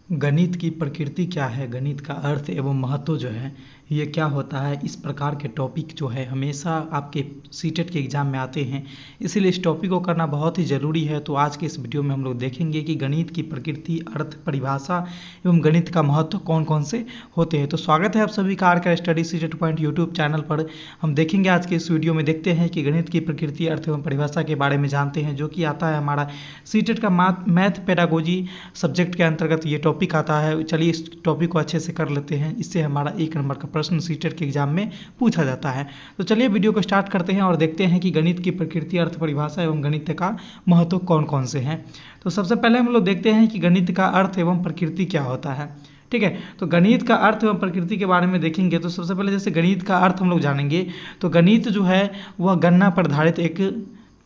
गणित की प्रकृति क्या है, गणित का अर्थ एवं महत्व जो है ये क्या होता है, इस प्रकार के टॉपिक जो है हमेशा आपके सीटेट के एग्ज़ाम में आते हैं, इसीलिए इस टॉपिक को करना बहुत ही ज़रूरी है। तो आज के इस वीडियो में हम लोग देखेंगे कि गणित की प्रकृति, अर्थ, परिभाषा एवं गणित का महत्व कौन कौन से होते हैं। तो स्वागत है आप सभी का R study CTET point YouTube channel पर। हम देखेंगे आज के इस वीडियो में, देखते हैं कि गणित की प्रकृति, अर्थ एवं परिभाषा के बारे में जानते हैं, जो कि आता है हमारा सीटेट का मैथ पेडागोजी सब्जेक्ट के अंतर्गत ये टॉपिक आता है। चलिए इस टॉपिक को अच्छे से कर लेते हैं, इससे हमारा 1 नंबर का प्रश्न सीटेट के एग्जाम में पूछा जाता है। तो चलिए वीडियो को स्टार्ट करते हैं और देखते हैं कि गणित की प्रकृति, अर्थ, परिभाषा एवं गणित का महत्व कौन कौन से हैं। तो सबसे पहले हम लोग देखते हैं कि गणित का अर्थ एवं प्रकृति क्या होता है। ठीक है, तो गणित का अर्थ एवं प्रकृति के बारे में देखेंगे तो सबसे पहले जैसे गणित का अर्थ हम लोग जानेंगे तो गणित जो है वह गणना पर आधारित एक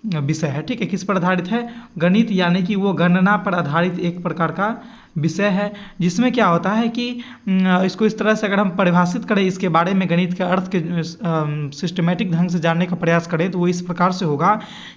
विषय है। ठीक है, किस पर आधारित है? गणित, यानी कि वो गणना पर आधारित एक प्रकार का विषय है, जिसमें क्या होता है कि इसको इस तरह से अगर हम परिभाषित करें, इसके बारे में गणित के अर्थ के सिस्टमेटिक ढंग से जानने का प्रयास करें तो वो इस प्रकार से होगा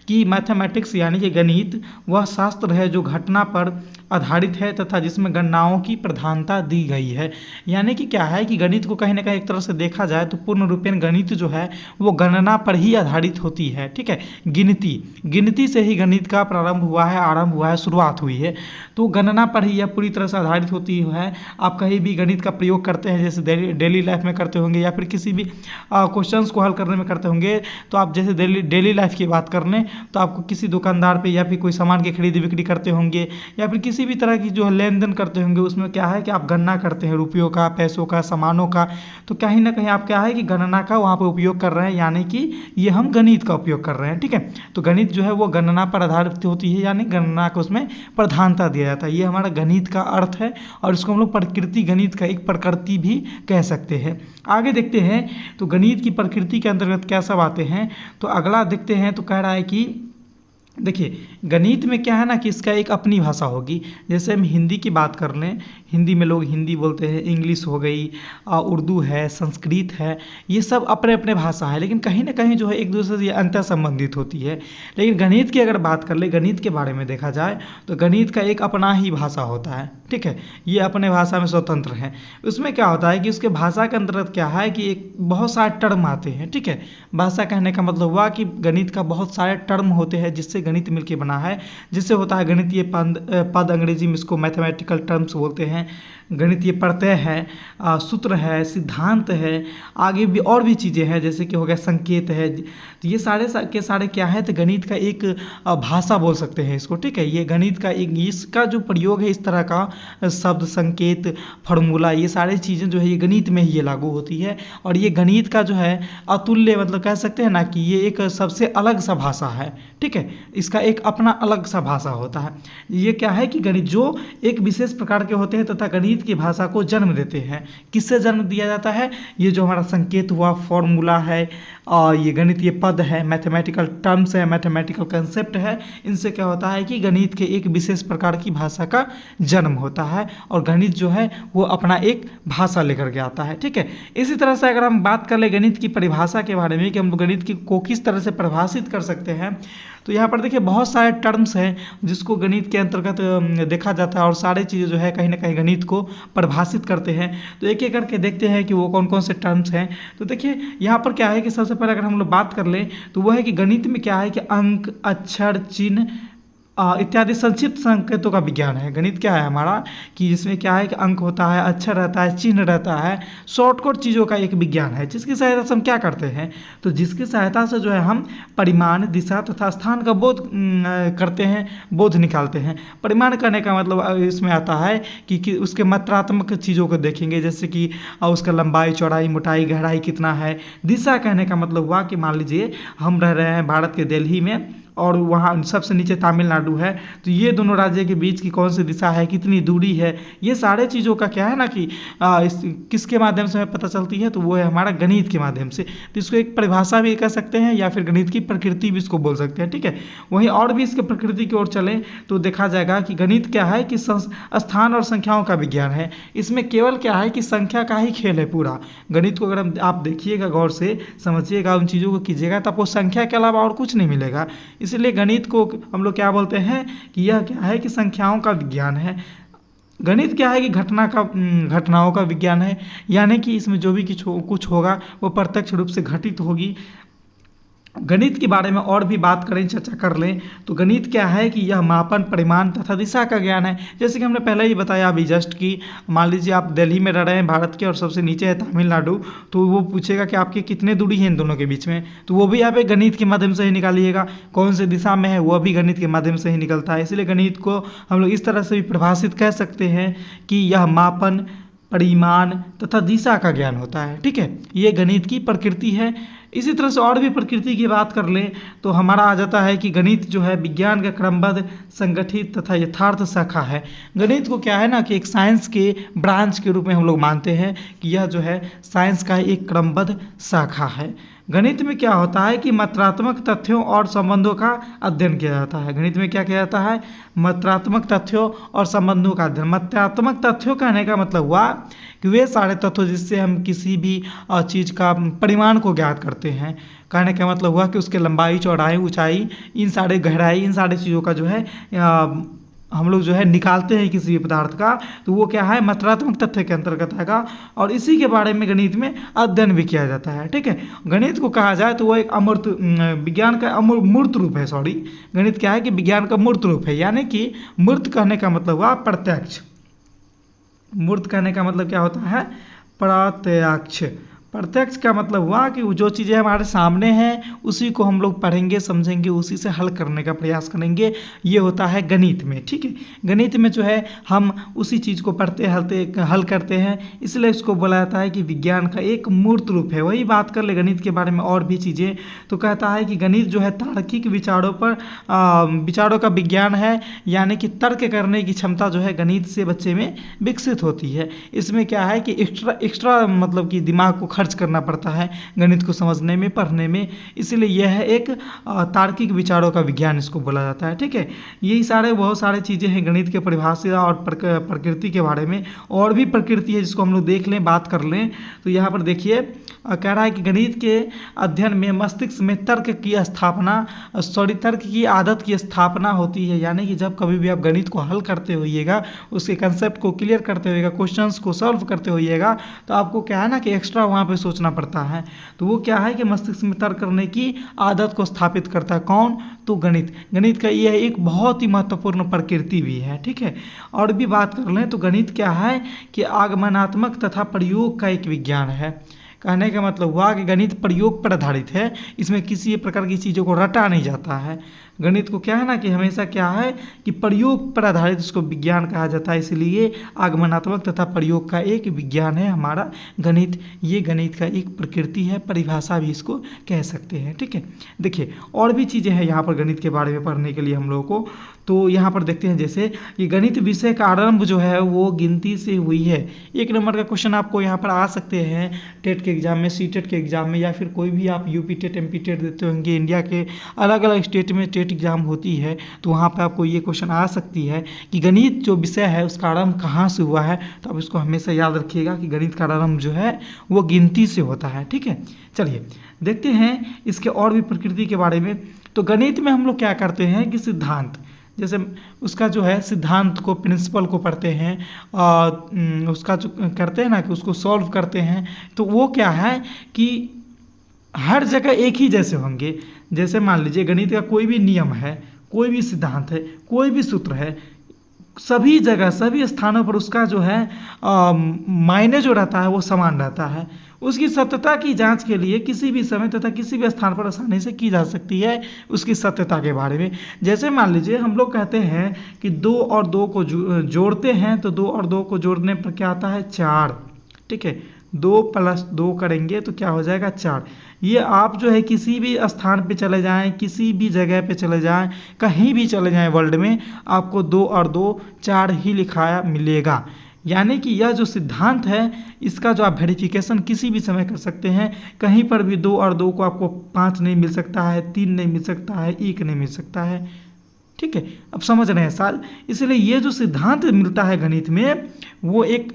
कि मैथमेटिक्स यानी कि गणित वह शास्त्र है जो घटना पर आधारित है तथा जिसमें गणनाओं की प्रधानता दी गई है। यानी कि क्या है कि गणित को कहीं ना कहीं एक तरह से देखा जाए तो पूर्ण रूपेण गणित जो है वो गणना पर ही आधारित होती है। ठीक है, गिनती से ही गणित का प्रारंभ हुआ है, आरंभ हुआ है, शुरुआत हुई है, तो गणना पर ही यह पूरी तरह से आधारित होती है। आप कहीं भी गणित का प्रयोग करते हैं, जैसे डेली लाइफ में करते होंगे या फिर किसी भी क्वेश्चंस को हल करने में करते होंगे, तो आप जैसे डेली लाइफ की बात कर लें तो आपको किसी दुकानदार पे या फिर कोई सामान की खरीदी बिक्री करते होंगे या फिर किसी भी तरह की जो लेन देन करते होंगे, उसमें क्या है कि आप गणना करते हैं रुपयों का, पैसों का, सामानों का। तो कहीं ना कहीं आप क्या है कि गणना का वहाँ पर उपयोग कर रहे हैं, यानी कि ये हम गणित का उपयोग कर रहे हैं। ठीक है, तो गणित जो है वो गणना पर आधारित होती है, यानी गणना को उसमें प्रधानता दिया जाता है। ये हमारा गणित का अर्थ है और इसको हम लोग प्रकृति, गणित का एक प्रकृति भी कह सकते हैं। आगे देखते हैं तो गणित की प्रकृति के अंतर्गत क्या सब आते हैं। तो अगला देखते हैं तो कह रहा है कि देखिए गणित में क्या है ना कि इसका एक अपनी भाषा होगी। जैसे हम हिंदी की बात कर लें, हिंदी में लोग हिंदी बोलते हैं, इंग्लिश हो गई, उर्दू है, संस्कृत है, ये सब अपने अपने भाषा है, लेकिन कहीं ना कहीं जो है एक दूसरे से अंतर संबंधित होती है। लेकिन गणित की अगर बात कर ले, गणित के बारे में देखा जाए तो गणित का एक अपना ही भाषा होता है। ठीक है, ये अपने भाषा में स्वतंत्र है। उसमें क्या होता है कि उसके भाषा के अंतर्गत क्या है कि एक बहुत सारे टर्म आते हैं। ठीक है, भाषा कहने का मतलब हुआ कि गणित का बहुत सारे टर्म होते हैं जिससे गणित मिलके बना है, जिससे होता है गणितीय पद, अंग्रेजी में इसको मैथमेटिकल टर्म्स बोलते हैं। गणितीय प्रत्यय है, सूत्र है, सिद्धांत है, आगे भी और भी चीज़ें हैं, जैसे कि हो गया संकेत है। तो ये सारे के सारे क्या है तो गणित का एक भाषा बोल सकते हैं इसको। ठीक है, ये गणित का एक, इसका जो प्रयोग है इस तरह का शब्द, संकेत, फार्मूला, ये सारी चीज़ें जो है ये गणित में ही ये लागू होती है। और ये गणित का जो है अतुल्य, मतलब कह सकते हैं ना कि ये एक सबसे अलग सा भाषा है। ठीक है, इसका एक अपना अलग सा भाषा होता है। ये क्या है कि गणित जो एक विशेष प्रकार के होते हैं तथा गणित की भाषा को जन्म देते हैं। किससे जन्म दिया जाता है? ये जो हमारा संकेत हुआ, फॉर्मूला है, और ये गणितीय पद है, मैथमेटिकल टर्म्स है, मैथमेटिकल कंसेप्ट है, इनसे क्या होता है कि गणित के एक विशेष प्रकार की भाषा का जन्म होता है और गणित जो है वो अपना एक भाषा लेकर के आता है। ठीक है, इसी तरह से अगर हम बात कर ले गणित की परिभाषा के बारे में कि हम गणित को किस तरह से परिभाषित कर सकते हैं, तो यहाँ पर देखिए बहुत सारे टर्म्स हैं जिसको गणित के अंतर्गत देखा जाता है और सारे चीज़ें जो है कहीं ना कहीं गणित को परिभाषित करते हैं। तो एक एक करके देखते हैं कि वो कौन कौन से टर्म्स हैं। तो देखिए यहाँ पर क्या है कि सबसे पहले अगर हम लोग बात कर लें तो वो है कि गणित में क्या है कि अंक, अक्षर, चिन्ह इत्यादि संक्षिप्त संकेतों का विज्ञान है। गणित क्या है हमारा कि जिसमें क्या है कि अंक होता है, अक्षर रहता है, चिन्ह रहता है, शॉर्टकट चीज़ों का एक विज्ञान है, जिसकी सहायता से हम क्या करते हैं तो जिसकी सहायता से जो है हम परिमाण, दिशा तथा स्थान का बोध करते हैं, बोध निकालते हैं। परिमाण करने का मतलब इसमें आता है कि उसके मात्रात्मक चीज़ों को देखेंगे, जैसे कि उसका लंबाई, चौड़ाई, मोटाई, गहराई कितना है। दिशा कहने का मतलब हुआ कि मान लीजिए हम रह रहे हैं भारत के दिल्ली में और वहाँ सबसे नीचे तमिलनाडु है, तो ये दोनों राज्य के बीच की कौन सी दिशा है, कितनी दूरी है, ये सारे चीज़ों का क्या है ना कि किसके माध्यम से हमें पता चलती है तो वो है हमारा गणित के माध्यम से। तो इसको एक परिभाषा भी कह सकते हैं या फिर गणित की प्रकृति भी इसको बोल सकते हैं। ठीक है, वहीं और भी इसके प्रकृति की ओर चलें तो देखा जाएगा कि गणित क्या है कि स्थान और संख्याओं का विज्ञान है। इसमें केवल क्या है कि संख्या का ही खेल है पूरा। गणित को अगर आप देखिएगा, गौर से समझिएगा, उन चीज़ों को कीजिएगा तो आपको संख्या के अलावा और कुछ नहीं मिलेगा। इसलिए गणित को हम लोग क्या बोलते हैं कि यह क्या है कि संख्याओं का विज्ञान है। गणित क्या है कि घटनाओं का विज्ञान है, यानी कि इसमें जो भी कुछ होगा वो प्रत्यक्ष रूप से घटित होगी। गणित के बारे में और भी बात करें, चर्चा कर लें तो गणित क्या है कि यह मापन, परिमाण तथा दिशा का ज्ञान है। जैसे कि हमने पहले ही बताया अभी जस्ट कि मान लीजिए आप दिल्ली में रह रहे हैं भारत के और सबसे नीचे है तमिलनाडु, तो वो पूछेगा कि आपकी कितने दूरी है इन दोनों के बीच में, तो वो भी आप एक गणित के माध्यम से ही निकालिएगा। कौन से दिशा में है वो भी गणित के माध्यम से ही निकलता है। इसलिए गणित को हम लोग इस तरह से भी परिभाषित कह सकते हैं कि यह मापन, परिमाण तथा दिशा का ज्ञान होता है। ठीक है, ये गणित की प्रकृति है। इसी तरह से और भी प्रकृति की बात कर लें तो हमारा आ जाता है कि गणित जो है विज्ञान का क्रमबद्ध, संगठित तथा यथार्थ शाखा है। गणित को क्या है ना कि एक साइंस के ब्रांच के रूप में हम लोग मानते हैं कि यह जो है साइंस का एक क्रमबद्ध शाखा है। गणित में क्या होता है कि मात्रात्मक तथ्यों और संबंधों का अध्ययन किया जाता है। गणित में क्या किया जाता है? मात्रात्मक तथ्यों और संबंधों का अध्ययन। मात्रात्मक तथ्यों कहने का मतलब हुआ कि वे सारे तत्व जिससे हम किसी भी चीज़ का परिमाण को ज्ञात करते हैं। कहने का मतलब हुआ कि उसके लंबाई, चौड़ाई, ऊंचाई, इन सारे गहराई, इन सारी चीज़ों का जो है हम लोग जो है निकालते हैं किसी भी पदार्थ का, तो वो क्या है? मात्रात्मक तथ्य के अंतर्गत आएगा और इसी के बारे में गणित में अध्ययन भी किया जाता है। ठीक है, गणित को कहा जाए तो वो एक अमूर्त विज्ञान का मूर्त रूप है। गणित क्या है कि विज्ञान का मूर्त रूप है, यानी कि मूर्त कहने का मतलब हुआ प्रत्यक्ष। मूर्त कहने का मतलब क्या होता है? प्रत्यक्ष। प्रत्यक्ष का मतलब हुआ कि जो चीज़ें हमारे सामने हैं उसी को हम लोग पढ़ेंगे, समझेंगे, उसी से हल करने का प्रयास करेंगे। ये होता है गणित में। ठीक है, गणित में जो है हम उसी चीज़ को पढ़ते हल करते हैं, इसलिए इसको बोला जाता है कि विज्ञान का एक मूर्त रूप है। वही बात कर ले गणित के बारे में और भी चीज़ें, तो कहता है कि गणित जो है तार्किक विचारों का विज्ञान है, यानी कि तर्क करने की क्षमता जो है गणित से बच्चे में विकसित होती है। इसमें क्या है कि एक्स्ट्रा मतलब कि दिमाग को खर्च करना पड़ता है गणित को समझने में, पढ़ने में, इसलिए यह है एक तार्किक विचारों का विज्ञान इसको बोला जाता है। ठीक है, यही बहुत सारे चीज़ें हैं गणित के परिभाषा और प्रकृति के बारे में। और भी प्रकृति है जिसको हम लोग देख लें, बात कर लें तो यहाँ पर देखिए कह रहा है कि गणित के अध्ययन में मस्तिष्क में तर्क की आदत की स्थापना होती है। यानी कि जब कभी भी आप गणित को हल करते होइएगा, उसके कंसेप्ट को क्लियर करते होइएगा, क्वेश्चंस को सॉल्व करते होइएगा, तो आपको क्या है ना कि एक्स्ट्रा वहाँ पे सोचना पड़ता है। तो वो क्या है कि मस्तिष्क में तर्क करने की आदत को स्थापित करता है। कौन? तो गणित। गणित का यह एक बहुत ही महत्वपूर्ण प्रकृति भी है। ठीक है, और भी बात कर लें तो गणित क्या है कि आगमनात्मक तथा प्रयोग का एक विज्ञान है। कहने का मतलब हुआ कि गणित प्रयोग पर आधारित है, इसमें किसी प्रकार की चीज़ों को रटा नहीं जाता है। गणित को क्या है ना कि हमेशा क्या है कि प्रयोग पर आधारित इसको विज्ञान कहा जाता है, इसलिए आगमनात्मक तथा प्रयोग का एक विज्ञान है हमारा गणित। ये गणित का एक प्रकृति है, परिभाषा भी इसको कह सकते हैं। ठीक है, देखिए और भी चीज़ें हैं यहाँ पर गणित के बारे में पढ़ने के लिए हम लोगों को। तो यहाँ पर देखते हैं जैसे कि गणित विषय का आरंभ जो है वो गिनती से हुई है। 1 नंबर का क्वेश्चन आपको यहाँ पर आ सकते हैं टेट के एग्जाम में, सीटेट के एग्जाम में, या फिर कोई भी आप यूपी टेट, एमपी टेट देते होंगे, इंडिया के अलग अलग स्टेट में टेट एग्जाम होती है, तो वहाँ पर आपको ये क्वेश्चन आ सकती है कि गणित जो विषय है उसका आरंभ कहाँ से हुआ है। तो आप इसको हमेशा याद रखिएगा कि गणित का आरंभ जो है वो गिनती से होता है। ठीक है, चलिए देखते हैं इसके और भी प्रकृति के बारे में। तो गणित में हम लोग क्या करते हैं कि सिद्धांत, जैसे उसका जो है सिद्धांत को, प्रिंसिपल को पढ़ते हैं और उसका जो करते हैं ना कि उसको सॉल्व करते हैं, तो वो क्या है कि हर जगह एक ही जैसे होंगे। जैसे मान लीजिए गणित का कोई भी नियम है, कोई भी सिद्धांत है, कोई भी सूत्र है, सभी जगह सभी स्थानों पर उसका जो है मायने जो रहता है वो समान रहता है। उसकी सत्यता की जांच के लिए किसी भी समय तथा किसी भी स्थान पर आसानी से की जा सकती है उसकी सत्यता के बारे में। जैसे मान लीजिए हम लोग कहते हैं कि 2 और 2 को जोड़ते हैं, तो 2 और 2 को जोड़ने पर क्या आता है? 4। ठीक है, 2 + 2 करेंगे तो क्या हो जाएगा? 4। ये आप जो है किसी भी स्थान पे चले जाएं, किसी भी जगह पे चले जाएं, कहीं भी चले जाएं वर्ल्ड में, आपको 2 और 2 4 ही लिखाया मिलेगा। यानी कि यह जो सिद्धांत है इसका जो आप वेरिफिकेशन किसी भी समय कर सकते हैं। कहीं पर भी 2 और 2 को आपको 5 नहीं मिल सकता है, 3 नहीं मिल सकता है, 1 नहीं मिल सकता है। ठीक है, अब समझ रहे हैं साल। इसलिए ये जो सिद्धांत मिलता है गणित में वो एक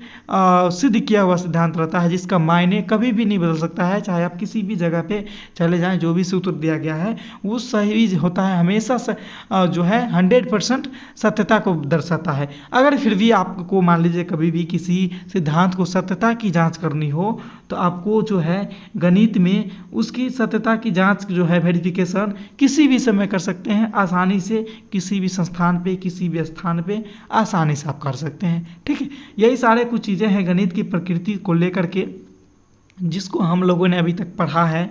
सिद्ध किया हुआ सिद्धांत रहता है, जिसका मायने कभी भी नहीं बदल सकता है। चाहे आप किसी भी जगह पे चले जाएं, जो भी सूत्र दिया गया है वो सही होता है, हमेशा जो है 100% सत्यता को दर्शाता है। अगर फिर भी आपको मान लीजिए कभी भी किसी सिद्धांत को सत्यता की जांच करनी हो, तो आपको जो है गणित में उसकी सत्यता की जांच जो है वेरिफिकेशन किसी भी समय कर सकते हैं, आसानी से किसी भी संस्थान पे, किसी भी स्थान पे आसानी से आप कर सकते हैं। ठीक है, यही सारे कुछ चीज़ें हैं गणित की प्रकृति को लेकर के, जिसको हम लोगों ने अभी तक पढ़ा है।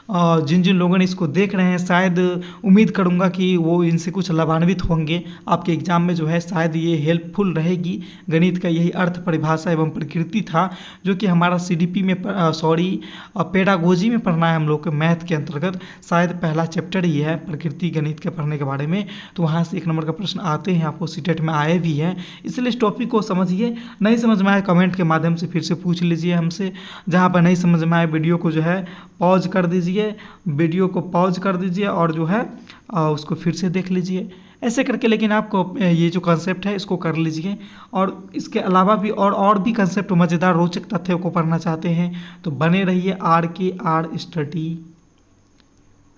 जिन जिन लोगों ने इसको देख रहे हैं, शायद उम्मीद करूंगा कि वो इनसे कुछ लाभान्वित होंगे। आपके एग्जाम में जो है शायद ये हेल्पफुल रहेगी। गणित का यही अर्थ, परिभाषा एवं प्रकृति था, जो कि हमारा CDP में पेडागोजी में पढ़ना है हम लोग के मैथ के अंतर्गत। शायद पहला चैप्टर ही है प्रकृति गणित के पढ़ने के बारे में, तो वहाँ से 1 नंबर का प्रश्न आते हैं, आपको सीटेट में आए भी हैं। इसलिए इस टॉपिक को समझिए। नहीं समझ में आए कमेंट के माध्यम से फिर से पूछ लीजिए हमसे। जहाँ पर नहीं समझ में आए वीडियो को जो है पॉज कर दीजिए, वीडियो को पॉज कर दीजिए और जो है उसको फिर से देख लीजिए। ऐसे करके लेकिन आपको ये जो कंसेप्ट है इसको कर लीजिए। और इसके अलावा भी और भी कंसेप्ट, मज़ेदार रोचक तथ्यों को पढ़ना चाहते हैं तो बने रहिए RKR स्टडी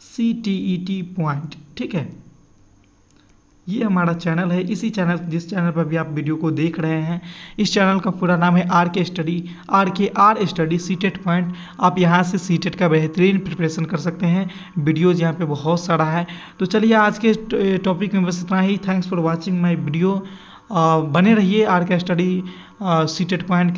CTET पॉइंट। ठीक है, ये हमारा चैनल है। इसी चैनल, जिस चैनल पर भी आप वीडियो को देख रहे हैं, इस चैनल का पूरा नाम है RKR स्टडी सीटेट पॉइंट। आप यहाँ से सीटेट का बेहतरीन प्रिपरेशन कर सकते हैं। वीडियोज़ यहाँ पे बहुत सारा है। तो चलिए आज के टॉपिक में बस इतना ही। Thanks for watching my video. बने रहिए RK स्टडी सीटेट पॉइंट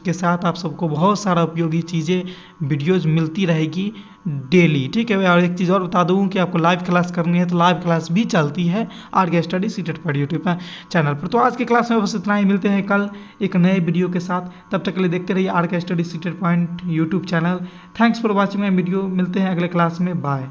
के साथ। आप सबको बहुत सारा उपयोगी चीज़ें, वीडियोज़ मिलती रहेगी डेली। ठीक है, और एक चीज़ और बता दूँ कि आपको लाइव क्लास करनी है तो लाइव क्लास भी चलती है RK study CTET point YouTube channel पर। तो आज की क्लास में बस इतना ही। मिलते हैं कल एक नए वीडियो के साथ। तब तक के लिए देखते रहिए RK study CTET point YouTube channel. Thanks for watching my video. मिलते हैं अगले क्लास में। बाय।